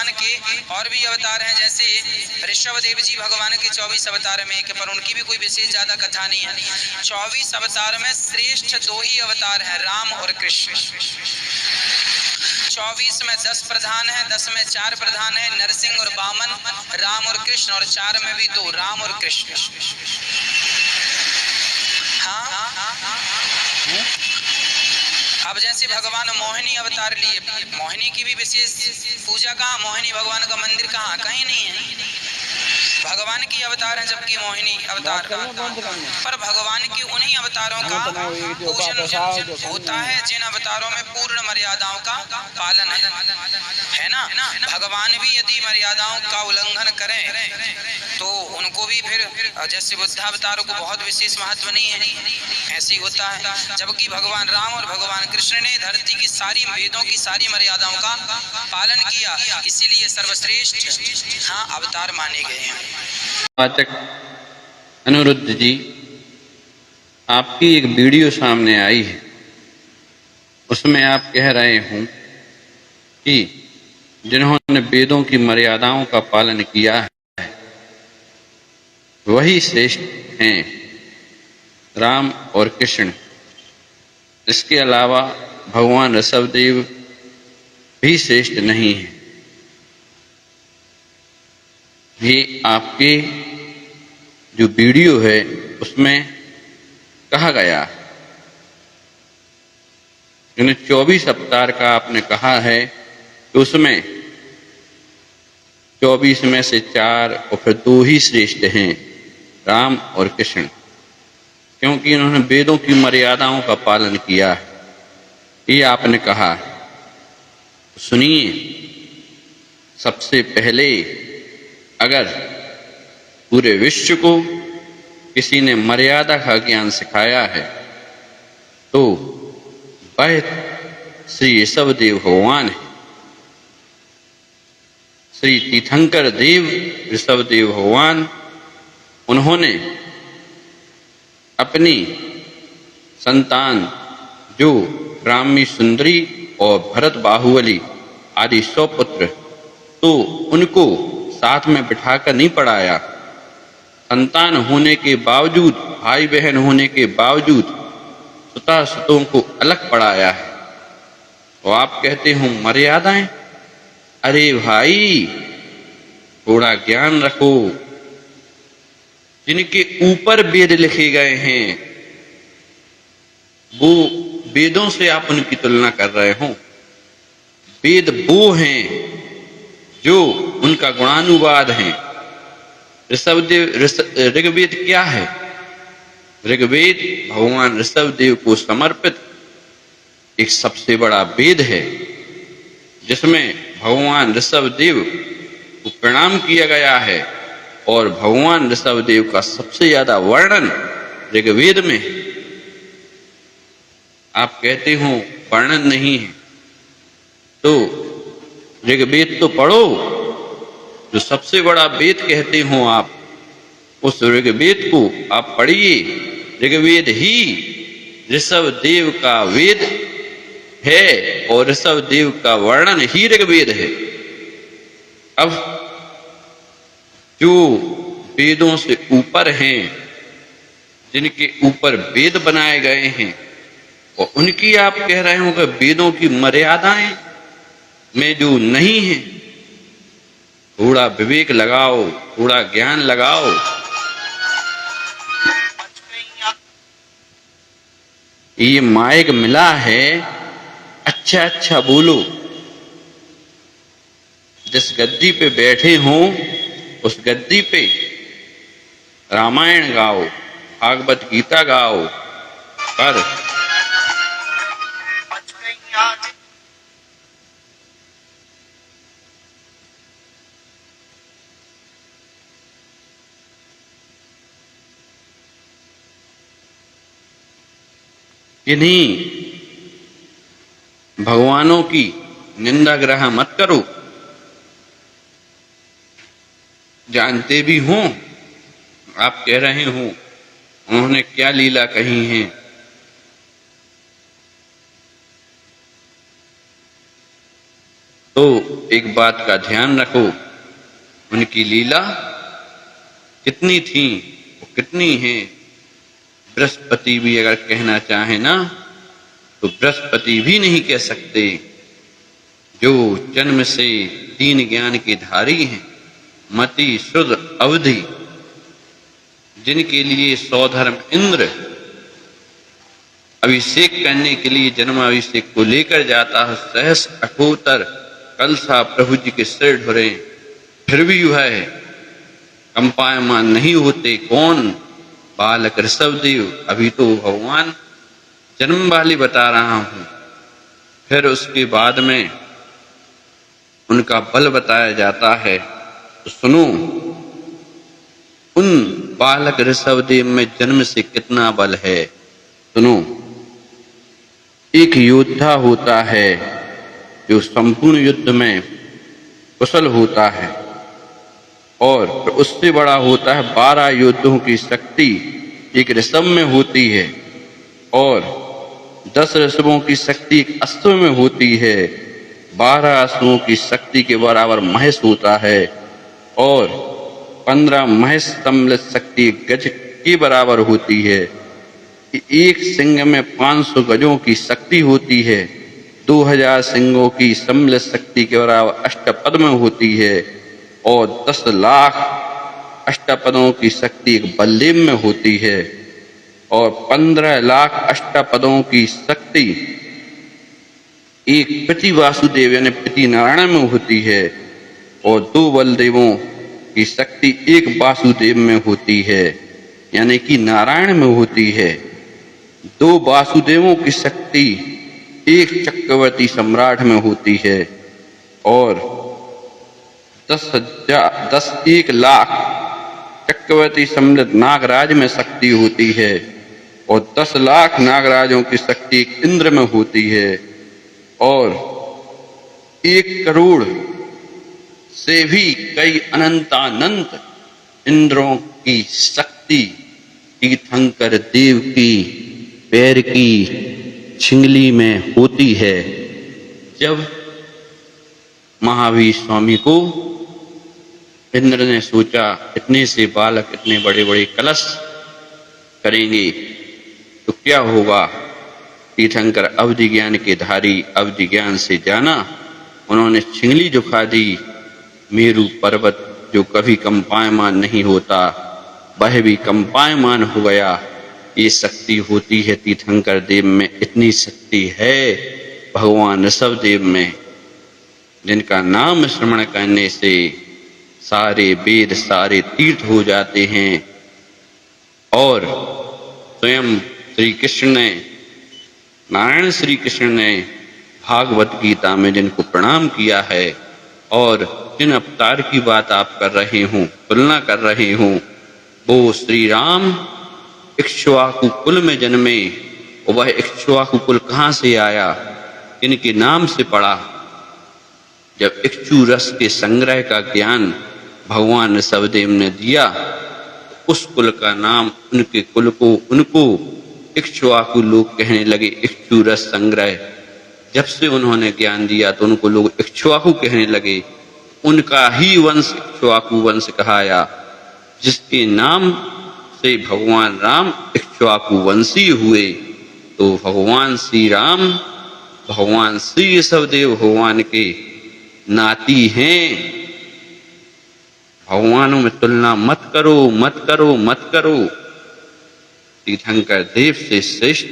भगवान के और भी अवतार हैं, जैसे ऋषभ देव जी भगवान के 24 अवतार में एक, पर उनकी भी कोई विशेष ज्यादा कथा नहीं है। 24 अवतार में श्रेष्ठ 2 ही अवतार हैं, राम और कृष्ण। 24 में 10 प्रधान है, 10 में 4 प्रधान है, नरसिंह और वामन, राम और कृष्ण, और 4 में भी 2, राम और कृष्ण। अब जैसे भगवान मोहिनी अवतार लिए, मोहिनी की भी विशेष पूजा कहाँ, मोहिनी भगवान का मंदिर कहाँ, कहीं नहीं है। भगवान की अवतार है जबकि मोहिनी अवतार का, पर भगवान की उन्हीं अवतारों का पूजन होता है जिन अवतारों में पूर्ण मर्यादाओं का पालन है ना। भगवान भी यदि मर्यादाओं का उल्लंघन करें तो उनको भी फिर, जैसे बुद्धावतार को बहुत विशेष महत्व नहीं है, ऐसी होता है। जबकि भगवान राम और भगवान कृष्ण ने धरती की सारी वेदों की सारी मर्यादाओं का पालन किया, इसीलिए सर्वश्रेष्ठ अवतार माने गए हैं। पाठक अनिरुद्ध जी, आपकी एक वीडियो सामने आई है, उसमें आप कह रहे हों कि जिन्होंने वेदों की मर्यादाओं का पालन किया है वही श्रेष्ठ हैं, राम और कृष्ण। इसके अलावा भगवान ऋषभदेव भी श्रेष्ठ नहीं है। ये आपके जो वीडियो है उसमें कहा गया, यानी 24 अवतार का आपने कहा है कि उसमें 24 में से 4 और फिर 2 ही श्रेष्ठ हैं, राम और कृष्ण, क्योंकि इन्होंने वेदों की मर्यादाओं का पालन किया है, ये आपने कहा। सुनिए, सबसे पहले अगर पूरे विश्व को किसी ने मर्यादा का ज्ञान सिखाया है तो वह श्री ऋषभदेव भगवान है। श्री तीर्थंकर देव ऋषभदेव भगवान, उन्होंने अपनी संतान जो ब्राह्मी सुंदरी और भरत बाहुबली आदि 100 पुत्र, तो उनको साथ में बिठाकर नहीं पढ़ाया। संतान होने के बावजूद, भाई बहन होने के बावजूद सुता सुतों को अलग पढ़ाया है। तो आप कहते हो मर्यादाएं, अरे भाई थोड़ा ज्ञान रखो। जिनके ऊपर वेद लिखे गए हैं वो वेदों से आप उनकी तुलना कर रहे हो। वेद वो हैं जो उनका गुणानुवाद है। ऋग्वेद क्या है? ऋग्वेद भगवान ऋषभदेव को समर्पित एक सबसे बड़ा वेद है, जिसमें भगवान ऋषभदेव को प्रणाम किया गया है और भगवान ऋषभदेव का सबसे ज्यादा वर्णन ऋग्वेद में है। आप कहते हो वर्णन नहीं है, तो ऋग्वेद तो पढ़ो, जो सबसे बड़ा वेद कहते हो आप, उस ऋग्वेद को आप पढ़िए। ऋग्वेद ही ऋषभदेव का वेद है और ऋषभदेव का वर्णन ही ऋग्वेद है। अब जो वेदों से ऊपर हैं, जिनके ऊपर वेद बनाए गए हैं, और उनकी आप कह रहे हो कि वेदों की मर्यादाएं में जो नहीं है। थोड़ा विवेक लगाओ, थोड़ा ज्ञान लगाओ। ये माइक मिला है, अच्छा अच्छा बोलो। जिस गद्दी पे बैठे हो उस गद्दी पे रामायण गाओ, भागवत गीता गाओ, पर इन्हीं भगवानों की निंदा ग्रह मत करो। जानते भी हो, आप कह रहे हो उन्होंने क्या लीला कही है। तो एक बात का ध्यान रखो, उनकी लीला कितनी थी, वो कितनी है। बृहस्पति भी अगर कहना चाहे ना तो बृहस्पति भी नहीं कह सकते, जो जन्म से तीन ज्ञान के धारी हैं, मति शुद्ध अवधि, जिनके लिए सौधर्म इंद्र अभिषेक करने के लिए जन्माभिषेक को लेकर जाता है, सहस अठोत्तर कलसा प्रभु जी के सिर ढुरे, फिर भी वह कंपायमान नहीं होते। कौन? बालक ऋषभदेव। अभी तो भगवान जन्म वाली बता रहा हूं, फिर उसके बाद में उनका बल बताया जाता है। तो सुनो, उन बालक ऋषभदेव में जन्म से कितना बल है। सुनो, एक योद्धा होता है जो संपूर्ण युद्ध में कुशल होता है, और उससे बड़ा होता है 12 योद्धों की शक्ति एक ऋषभ में होती है, और 10 ऋषभों की शक्ति एक अश्व में होती है, 12 अश्वों की शक्ति के बराबर महेश होता है, और 15 महेश सम्मिलित शक्ति गज के बराबर होती है। एक सिंह में 500 गजों की शक्ति होती है, 2000 सिंहों की सम्मिलित शक्ति के बराबर अष्टपद में होती है, और 10 लाख अष्टपदों की शक्ति एक बल्लेम में होती है, और 15 लाख अष्टपदों की शक्ति एक पति वासुदेव यानी पति नारायण में होती है, और 2 बलदेवों की शक्ति एक वासुदेव में होती है, यानी कि नारायण में होती है। 2 वासुदेवों की शक्ति एक चक्रवर्ती सम्राट में होती है, और 1 लाख चक्रवर्ती सम्मिलित नागराज में शक्ति होती है, और 10 लाख नागराजों की शक्ति एक इंद्र में होती है, और 1 करोड़ से भी कई अनंतानंत इंद्रों की शक्ति तीर्थंकर देव की पैर की छिंगली में होती है। जब महावीर स्वामी को इंद्र ने सोचा इतने से बालक इतने बड़े बड़े कलश करेंगे तो क्या होगा, तीर्थंकर अवधि ज्ञान के धारी अवधि ज्ञान से जाना, उन्होंने छिंगली झुका दी। मेरू पर्वत जो कभी कंपायमान नहीं होता वह भी कंपायमान हो गया। ये शक्ति होती है तीर्थंकर देव में, इतनी शक्ति है भगवान ऋषभदेव में, जिनका नाम श्रवण करने से सारे वेद सारे तीर्थ हो जाते हैं। और स्वयं श्री कृष्ण ने, नारायण श्री कृष्ण ने भागवत गीता में जिनको प्रणाम किया है, और जिन अवतार की बात आप कर रहे हो, तुलना कर रहे हो, वो श्री राम इक्ष्वाकु कुल में जन्मे। वह इक्ष्वाकु कुल कहाँ से आया, किनके नाम से पड़ा? जब इक्षु रस के संग्रह का ज्ञान भगवान ऋषभदेव ने दिया, उस कुल का नाम, उनके कुल को उनको इक्ष्वाकु लोग कहने लगे। इक्षु रस संग्रह जब से उन्होंने ज्ञान दिया तो उनको लोग इक्ष्वाकु कहने लगे। उनका ही वंश इक्ष्वाकु वंश कहाया, जिसके नाम से भगवान राम इक्ष्वाकु वंशी हुए। तो भगवान श्री राम भगवान श्री ऋषभदेव भगवान के नाती हैं। भगवानों में तुलना मत करो, मत करो, मत करो। तीर्थंकर देव से श्रेष्ठ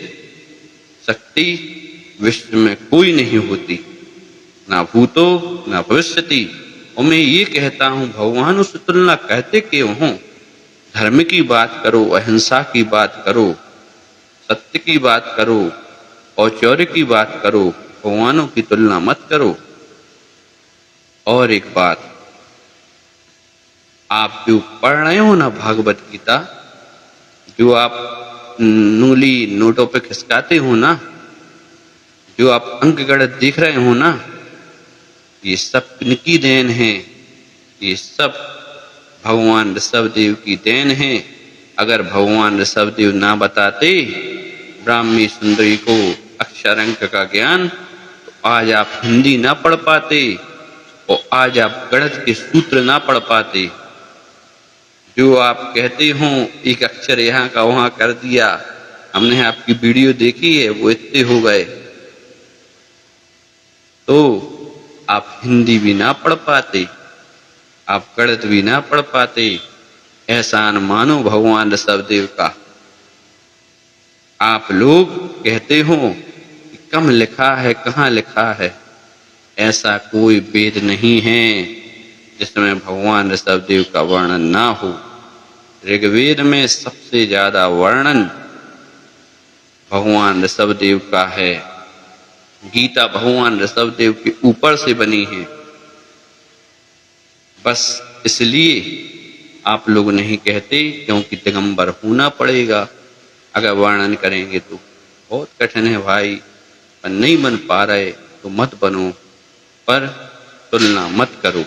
शक्ति विश्व में कोई नहीं होती, ना भूतो ना भविष्यति। और मैं ये कहता हूं, भगवानों से तुलना कहते क्यों हो? धर्म की बात करो, अहिंसा की बात करो, सत्य की बात करो, औचौर्य की बात करो, भगवानों की तुलना मत करो। और एक बात, आप जो पढ़ रहे हो ना भागवत गीता, जो आप नूली नोटों पे खिसकाते हो ना, जो आप अंक गणित देख रहे हो ना, ये सब किनकी देन है? ये सब भगवान ऋषभदेव की देन है। अगर भगवान ऋषभदेव ना बताते ब्राह्मी सुंदरी को अक्षर अंक का ज्ञान, तो आज आप हिंदी ना पढ़ पाते, और आज आप गणित के सूत्र ना पढ़ पाते, जो आप कहते हो एक अक्षर यहाँ का वहां कर दिया, हमने आपकी वीडियो देखी है, वो इतने हो गए, तो आप हिंदी भी ना पढ़ पाते, आप गणित भी ना पढ़ पाते। एहसान मानो भगवान ऋषभदेव का। आप लोग कहते हो कि कम लिखा है, कहाँ लिखा है, ऐसा कोई वेद नहीं है जिसमें भगवान ऋषभदेव का वर्णन ना हो। ऋग्वेद में सबसे ज्यादा वर्णन भगवान ऋषभदेव का है। गीता भगवान ऋषभदेव के ऊपर से बनी है। बस इसलिए आप लोग नहीं कहते, क्योंकि दिगंबर होना पड़ेगा। अगर वर्णन करेंगे तो बहुत कठिन है भाई, पर नहीं बन पा रहे तो मत बनो, पर तुलना मत करो।